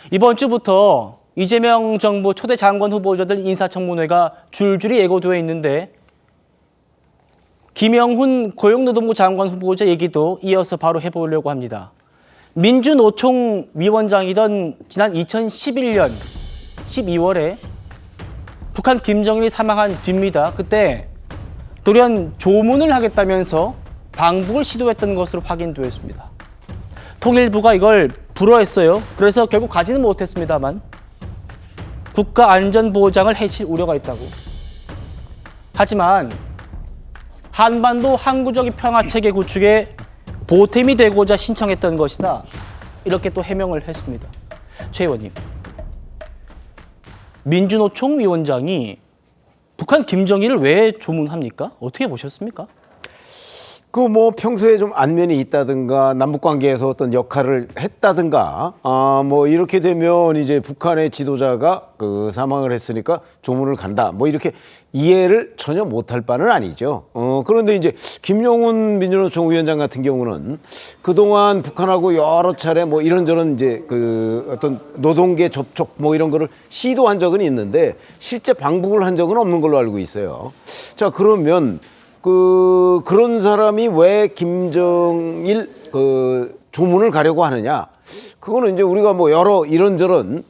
이번 주부터 이재명 정부 초대 장관 후보자들 인사청문회가 줄줄이 예고되어 있는데 김영훈 고용노동부 장관 후보자 얘기도 이어서 바로 해보려고 합니다. 민주노총 위원장이던 지난 2011년 12월에 북한 김정일이 사망한 뒤입니다. 그때 돌연 조문을 하겠다면서 방북을 시도했던 것으로 확인되었습니다. 통일부가 이걸 불허했어요. 그래서 결국 가지는 못했습니다만 국가안전보장을 해칠 우려가 있다고. 하지만 한반도 항구적인 평화체계 구축에 보탬이 되고자 신청했던 것이다. 이렇게 또 해명을 했습니다. 최 의원님, 민주노총 위원장이 북한 김정일을 왜 조문합니까? 어떻게 보셨습니까? 그 뭐 평소에 좀 안면이 있다든가 남북 관계에서 어떤 역할을 했다든가 뭐 이렇게 되면 이제 북한의 지도자가 그 사망을 했으니까 조문을 간다 뭐 이렇게 이해를 전혀 못할 바는 아니죠. 그런데 이제 김영훈 민주노총 위원장 같은 경우는 그동안 북한하고 여러 차례 뭐 이런저런 이제 그 어떤 노동계 접촉 뭐 이런 거를 시도한 적은 있는데 실제 방북을 한 적은 없는 걸로 알고 있어요. 자, 그러면 그런 사람이 왜 김정일 조문을 가려고 하느냐? 그거는 이제 우리가 뭐 여러 이런저런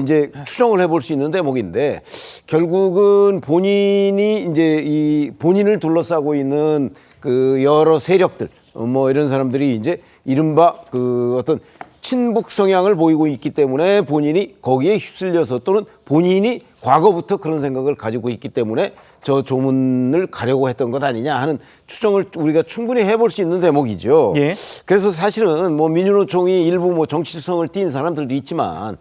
이제 추정을 해볼 수 있는 대목인데 결국은 본인이 이제 이 본인을 둘러싸고 있는 그 여러 세력들 뭐 이런 사람들이 이제 이른바 어떤 친북 성향을 보이고 있기 때문에 본인이 거기에 휩쓸려서 또는 본인이 과거부터 그런 생각을 가지고 있기 때문에 저 조문을 가려고 했던 것 아니냐 하는 추정을 우리가 충분히 해볼 수 있는 대목이죠. 예. 그래서 사실은 뭐 민주노총이 일부 뭐 정치성을 띈 사람들도 있지만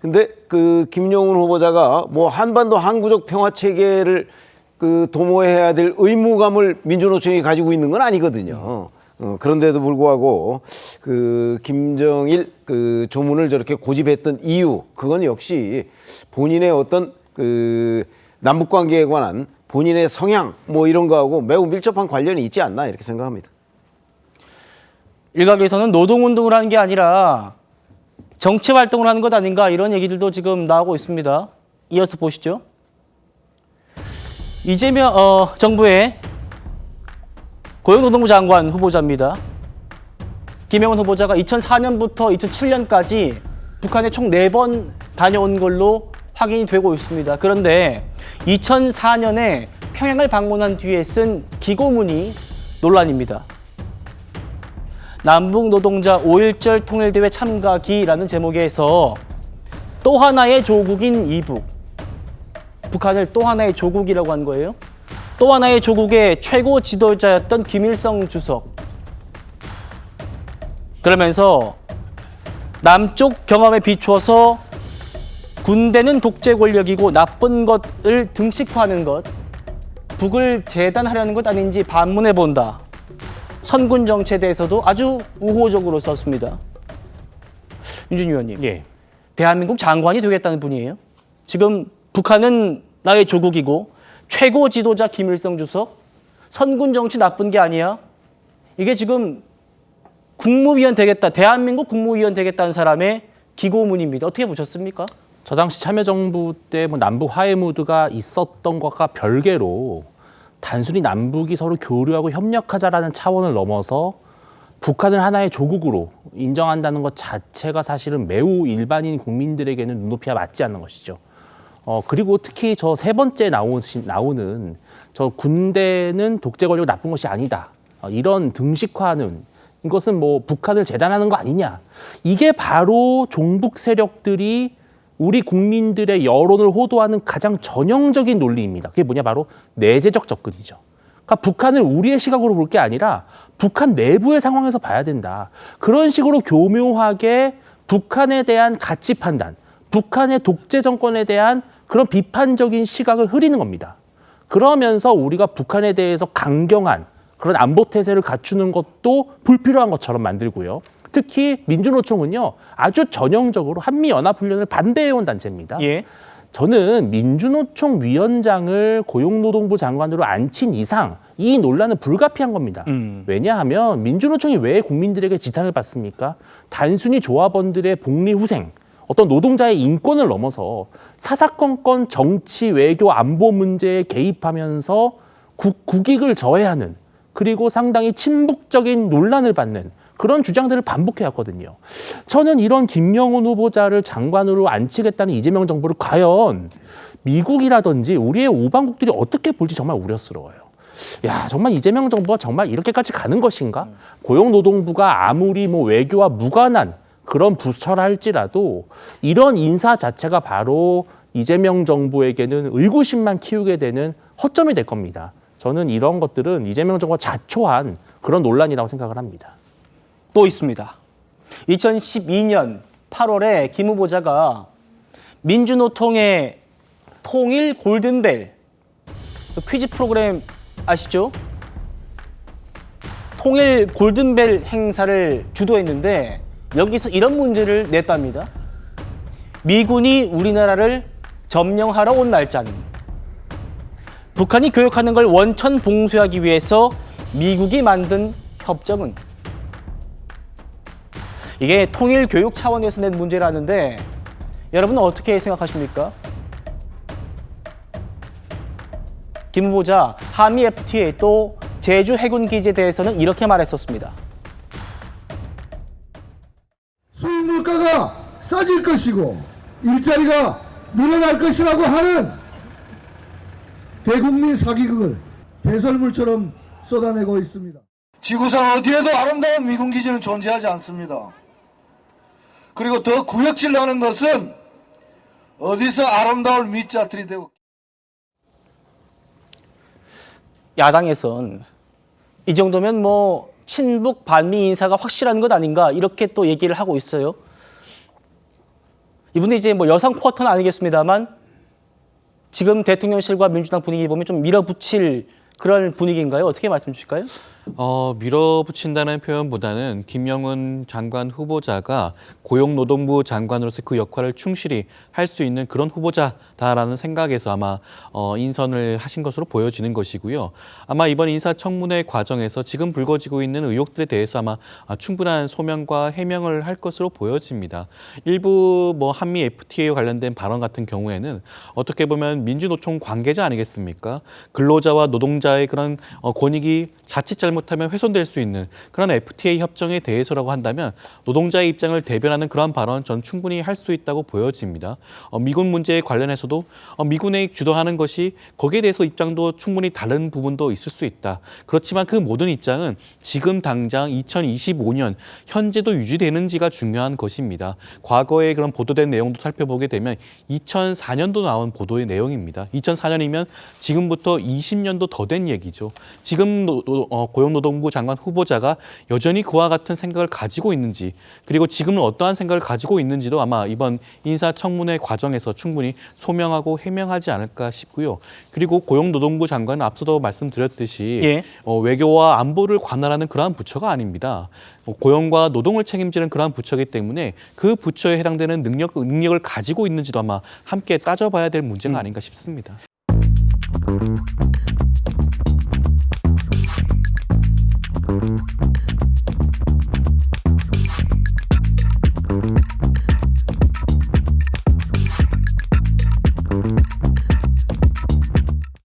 근데 그 김영훈 후보자가 뭐 한반도 항구적 평화 체계를 도모해야 될 의무감을 민주노총이 가지고 있는 건 아니거든요. 그런데도 불구하고 김정일 조문을 저렇게 고집했던 이유, 그건 역시 본인의 어떤 남북 관계에 관한 본인의 성향 뭐 이런 거하고 매우 밀접한 관련이 있지 않나 이렇게 생각합니다. 일각에서는 노동운동을 하는 게 아니라 정치활동을 하는 것 아닌가 이런 얘기들도 지금 나오고 있습니다. 이어서 보시죠. 이재명 정부의 고용노동부 장관 후보자입니다. 김영훈 후보자가 2004년부터 2007년까지 북한에 총 4번 다녀온 걸로 확인이 되고 있습니다. 그런데 2004년에 평양을 방문한 뒤에 쓴 기고문이 논란입니다. 남북노동자 5.1절 통일대회 참가기라는 제목에서 또 하나의 조국인 이북, 북한을 또 하나의 조국이라고 한 거예요. 또 하나의 조국의 최고 지도자였던 김일성 주석. 그러면서 남쪽 경험에 비추어서 군대는 독재 권력이고 나쁜 것을 등식화하는 것, 북을 재단하려는 것 아닌지 반문해 본다. 선군 정치에 대해서도 아주 우호적으로 썼습니다. 윤준 의원님, 예. 대한민국 장관이 되겠다는 분이에요. 지금 북한은 나의 조국이고 최고 지도자 김일성 주석, 선군 정치 나쁜 게 아니야. 이게 지금 국무위원 되겠다, 대한민국 국무위원 되겠다는 사람의 기고문입니다. 어떻게 보셨습니까? 저 당시 참여정부 때 뭐 남북 화해 무드가 있었던 것과 별개로 단순히 남북이 서로 교류하고 협력하자라는 차원을 넘어서 북한을 하나의 조국으로 인정한다는 것 자체가 사실은 매우 일반인 국민들에게는 눈높이와 맞지 않는 것이죠. 그리고 특히 저 세 번째 나오는 저 군대는 독재 권력 나쁜 것이 아니다. 이런 등식화하는 이것은 뭐 북한을 재단하는 거 아니냐. 이게 바로 종북 세력들이 우리 국민들의 여론을 호도하는 가장 전형적인 논리입니다. 그게 뭐냐, 바로 내재적 접근이죠. 그러니까 북한을 우리의 시각으로 볼 게 아니라 북한 내부의 상황에서 봐야 된다. 그런 식으로 교묘하게 북한에 대한 가치 판단, 북한의 독재 정권에 대한 그런 비판적인 시각을 흐리는 겁니다. 그러면서 우리가 북한에 대해서 강경한 그런 안보 태세를 갖추는 것도 불필요한 것처럼 만들고요. 특히 민주노총은요, 아주 전형적으로 한미연합훈련을 반대해온 단체입니다. 예. 저는 민주노총 위원장을 고용노동부 장관으로 앉힌 이상 이 논란은 불가피한 겁니다. 왜냐하면 민주노총이 왜 국민들에게 지탄을 받습니까? 단순히 조합원들의 복리후생, 어떤 노동자의 인권을 넘어서 사사건건 정치, 외교, 안보 문제에 개입하면서 국익을 저해하는 그리고 상당히 친북적인 논란을 받는 그런 주장들을 반복해왔거든요. 저는 이런 김영훈 후보자를 장관으로 앉히겠다는 이재명 정부를 과연 미국이라든지 우리의 우방국들이 어떻게 볼지 정말 우려스러워요. 야, 정말 이재명 정부가 정말 이렇게까지 가는 것인가? 고용노동부가 아무리 뭐 외교와 무관한 그런 부처라 할지라도 이런 인사 자체가 바로 이재명 정부에게는 의구심만 키우게 되는 허점이 될 겁니다. 저는 이런 것들은 이재명 정부가 자초한 그런 논란이라고 생각을 합니다. 또 있습니다. 2012년 8월에 김 후보자가 민주노총의 통일 골든벨 퀴즈 프로그램 아시죠? 통일 골든벨 행사를 주도했는데 여기서 이런 문제를 냈답니다. 미군이 우리나라를 점령하러 온 날짜는 북한이 교역하는 걸 원천 봉쇄하기 위해서 미국이 만든 협정은 이게 통일 교육 차원에서 낸 문제라는데 여러분은 어떻게 생각하십니까? 김 후보자 한미 FTA 또 제주 해군 기지에 대해서는 이렇게 말했었습니다. 수입 물가가 싸질 것이고 일자리가 늘어날 것이라고 하는 대국민 사기극을 배설물처럼 쏟아내고 있습니다. 지구상 어디에도 아름다운 미군 기지는 존재하지 않습니다. 그리고 더 구역질 나는 것은 어디서 아름다울 밑자 들이대고 야당에선 이 정도면 뭐 친북 반미 인사가 확실한 것 아닌가 이렇게 또 얘기를 하고 있어요. 이분이 이제 뭐 여성 쿼터는 아니겠습니다만 지금 대통령실과 민주당 분위기 보면 좀 밀어붙일 그런 분위기인가요? 어떻게 말씀 주실까요? 밀어붙인다는 표현보다는 김영훈 장관 후보자가 고용노동부 장관으로서 그 역할을 충실히 할 수 있는 그런 후보자다라는 생각에서 아마 인선을 하신 것으로 보여지는 것이고요. 아마 이번 인사청문회 과정에서 지금 불거지고 있는 의혹들에 대해서 아마 충분한 소명과 해명을 할 것으로 보여집니다. 일부 뭐 한미 FTA와 관련된 발언 같은 경우에는 어떻게 보면 민주노총 관계자 아니겠습니까? 근로자와 노동자의 그런 권익이 자칫 잘못하면 훼손될 수 있는 그런 FTA 협정에 대해서라고 한다면 노동자의 입장을 대변하는 그런 발언 전 충분히 할 수 있다고 보여집니다. 미군 문제에 관련해서도 미군이 주도하는 것이 거기에 대해서 입장도 충분히 다른 부분도 있을 수 있다. 그렇지만 그 모든 입장은 지금 당장 2025년 현재도 유지되는지가 중요한 것입니다. 과거에 그런 보도된 내용도 살펴보게 되면 2004년도 나온 보도의 내용입니다. 2004년이면 지금부터 20년도 더 된 얘기죠. 지금 고용노동부 장관 후보자가 여전히 그와 같은 생각을 가지고 있는지 그리고 지금은 어떠한 생각을 가지고 있는지도 아마 이번 인사청문회 과정에서 충분히 소명하고 해명하지 않을까 싶고요. 그리고 고용노동부 장관은 앞서도 말씀드렸듯이 예. 외교와 안보를 관할하는 그러한 부처가 아닙니다. 고용과 노동을 책임지는 그러한 부처이기 때문에 그 부처에 해당되는 능력을 가지고 있는지도 아마 함께 따져봐야 될 문제가 아닌가 싶습니다.